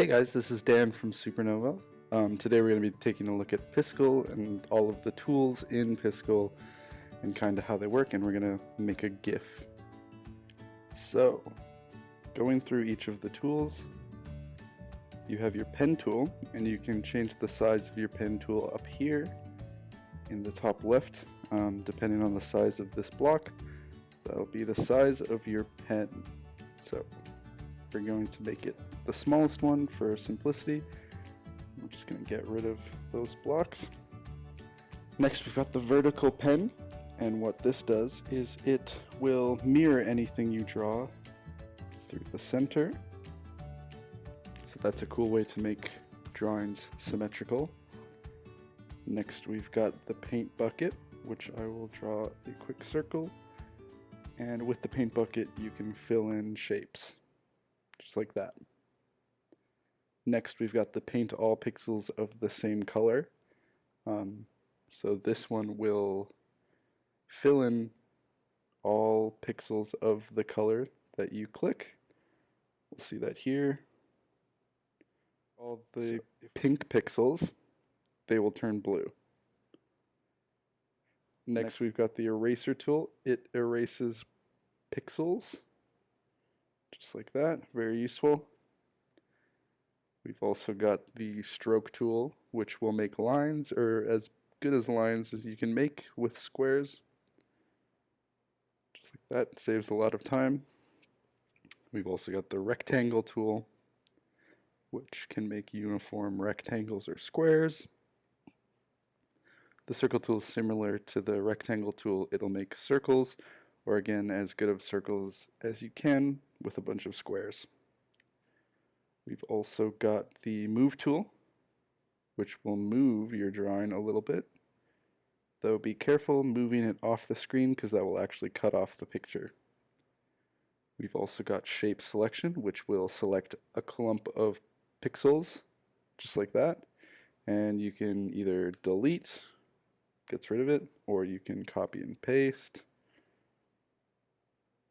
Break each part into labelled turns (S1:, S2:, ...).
S1: Hey guys, this is Dan from Supernova. Today we're going to be taking a look at Piskel and all of the tools in Piskel and kind of how they work, and we're going to make a GIF. So, going through each of the tools, you have your pen tool, and you can change the size of your pen tool up here in the top left, depending on the size of this block. That'll be the size of your pen. So, we're going to make it the smallest one for simplicity. We're just going to get rid of those blocks. Next we've got the vertical pen, and what this does is it will mirror anything you draw through the center. So that's a cool way to make drawings symmetrical. Next we've got the paint bucket, which I will draw a quick circle, and with the paint bucket you can fill in shapes just like that. Next we've got the paint all pixels of the same color. So this one will fill in all pixels of the color that you click. We'll see that here. All the pink pixels, they will turn blue. Next we've got the eraser tool. It erases pixels just like that, very useful. We've also got the stroke tool, which will make lines, or as good as lines as you can make with squares. Just like that, saves a lot of time. We've also got the rectangle tool, which can make uniform rectangles or squares. The circle tool is similar to the rectangle tool. It'll make circles, or again, as good of circles as you can with a bunch of squares. We've also got the move tool, which will move your drawing a little bit, though be careful moving it off the screen because that will actually cut off the picture. We've also got shape selection, which will select a clump of pixels just like that, and you can either delete, gets rid of it, or you can copy and paste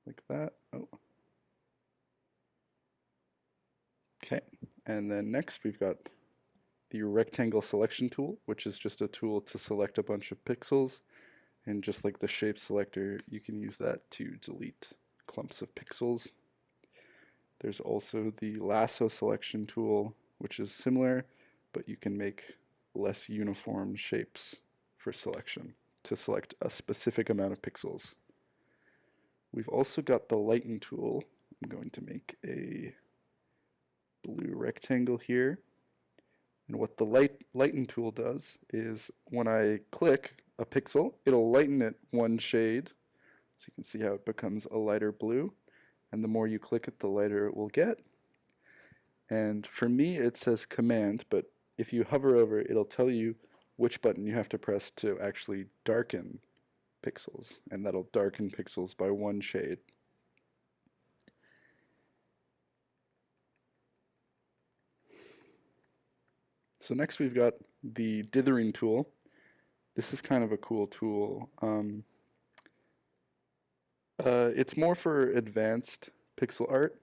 S1: like that. Okay, and then next we've got the rectangle selection tool, which is just a tool to select a bunch of pixels, and just like the shape selector, you can use that to delete clumps of pixels. There's also the lasso selection tool, which is similar, but you can make less uniform shapes for selection to select a specific amount of pixels. We've also got the lighten tool. I'm going to make a blue rectangle here, and what the lighten tool does is when I click a pixel, it'll lighten it one shade, so you can see how it becomes a lighter blue, and the more you click it, the lighter it will get. And for me it says command, but if you hover over it, it'll tell you which button you have to press to actually darken pixels, and that'll darken pixels by one shade. So next we've got the dithering tool. This is kind of a cool tool. It's more for advanced pixel art,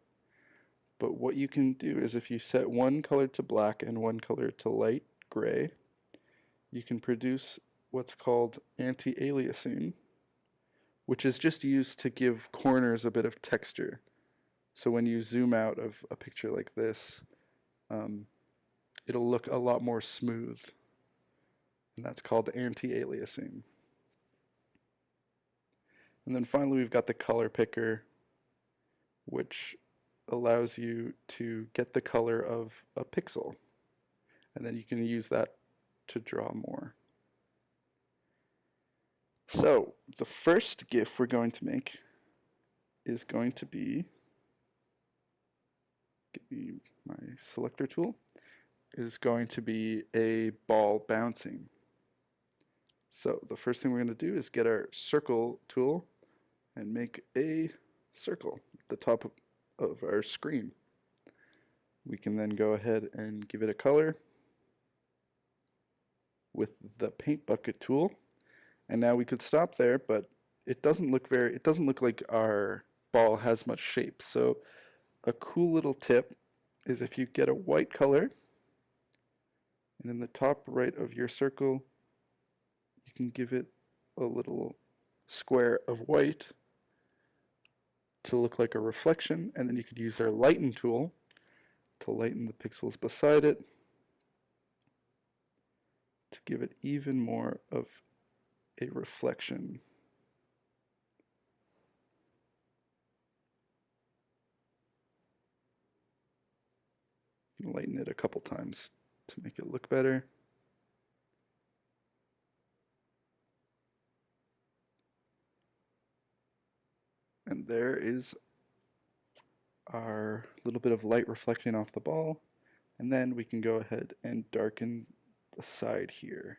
S1: but what you can do is if you set one color to black and one color to light gray, you can produce what's called anti-aliasing, which is just used to give corners a bit of texture. So when you zoom out of a picture like this, it'll look a lot more smooth, and that's called anti-aliasing. And then finally we've got the color picker, which allows you to get the color of a pixel, and then you can use that to draw more. So the first GIF we're going to make is going to be, give me my selector tool, is going to be a ball bouncing. So the first thing we're going to do is get our circle tool and make a circle at the top of our screen. We can then go ahead and give it a color with the paint bucket tool, and now we could stop there, but it doesn't look like our ball has much shape. So a cool little tip is if you get a white color, and in the top right of your circle, you can give it a little square of white to look like a reflection, and then you could use our lighten tool to lighten the pixels beside it to give it even more of a reflection. Lighten it a couple times to make it look better. And there is our little bit of light reflecting off the ball. And then we can go ahead and darken the side here.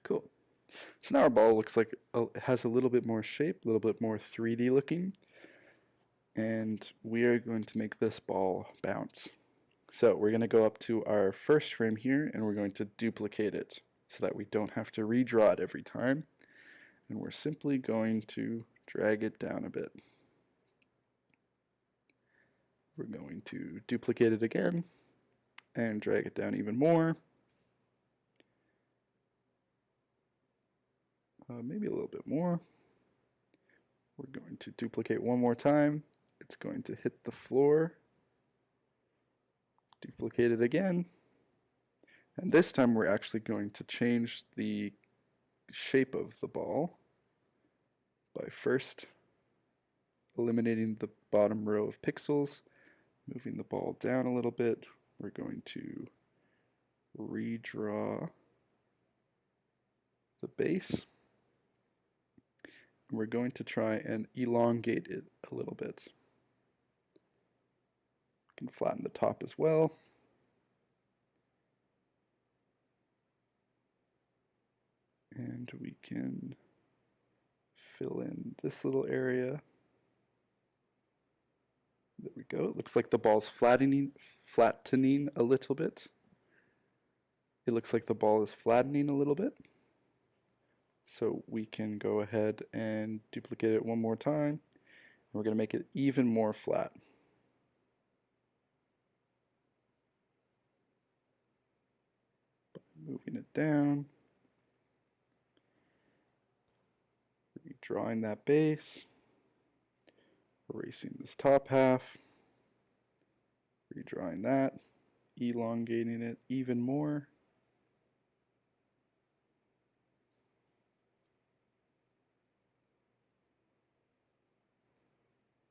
S1: Cool. So now our ball looks like it has a little bit more shape, a little bit more 3D looking. And we are going to make this ball bounce. So we're going to go up to our first frame here and we're going to duplicate it so that we don't have to redraw it every time. And we're simply going to drag it down a bit. We're going to duplicate it again and drag it down even more. Maybe a little bit more. We're going to duplicate one more time. It's going to hit the floor. Duplicate it again. And this time we're actually going to change the shape of the ball by first eliminating the bottom row of pixels, moving the ball down a little bit. We're going to redraw the base. We're going to try and elongate it a little bit. We can flatten the top as well. And we can fill in this little area. There we go. It looks like the ball's flattening a little bit. It looks like the ball is flattening a little bit. So we can go ahead and duplicate it one more time. We're going to make it even more flat. By moving it down. Redrawing that base. Erasing this top half. Redrawing that. Elongating it even more.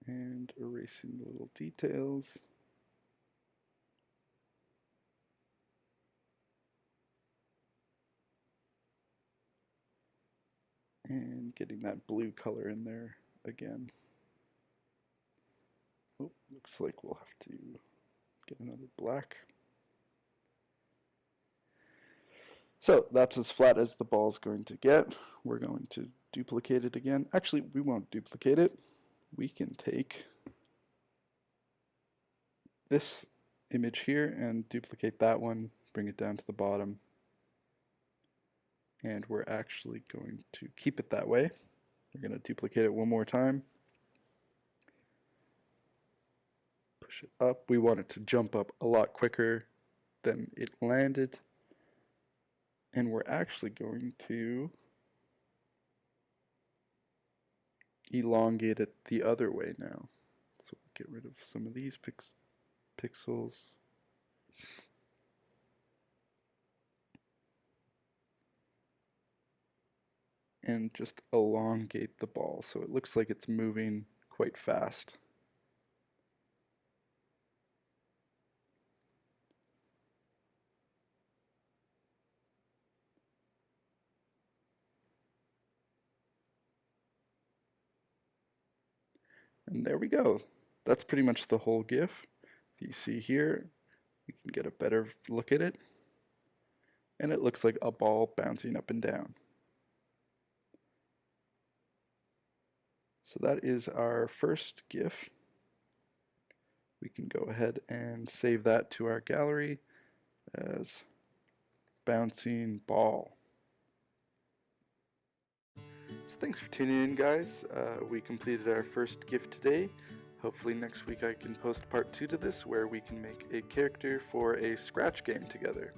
S1: And erasing the little details. And getting that blue color in there again. Oh, looks like we'll have to get another black. So that's as flat as the ball's going to get. We're going to duplicate it again. Actually, we won't duplicate it. We can take this image here and duplicate that one, bring it down to the bottom. And we're actually going to keep it that way. We're going to duplicate it one more time. Push it up. We want it to jump up a lot quicker than it landed. And we're actually going to elongate it the other way now. So we'll get rid of some of these pixels. And just elongate the ball so it looks like it's moving quite fast. And there we go. That's pretty much the whole GIF. You see here, we can get a better look at it. And it looks like a ball bouncing up and down. So that is our first GIF. We can go ahead and save that to our gallery as bouncing ball. So thanks for tuning in, guys. We completed our first GIF today. Hopefully next week I can post part 2 to this, where we can make a character for a Scratch game together.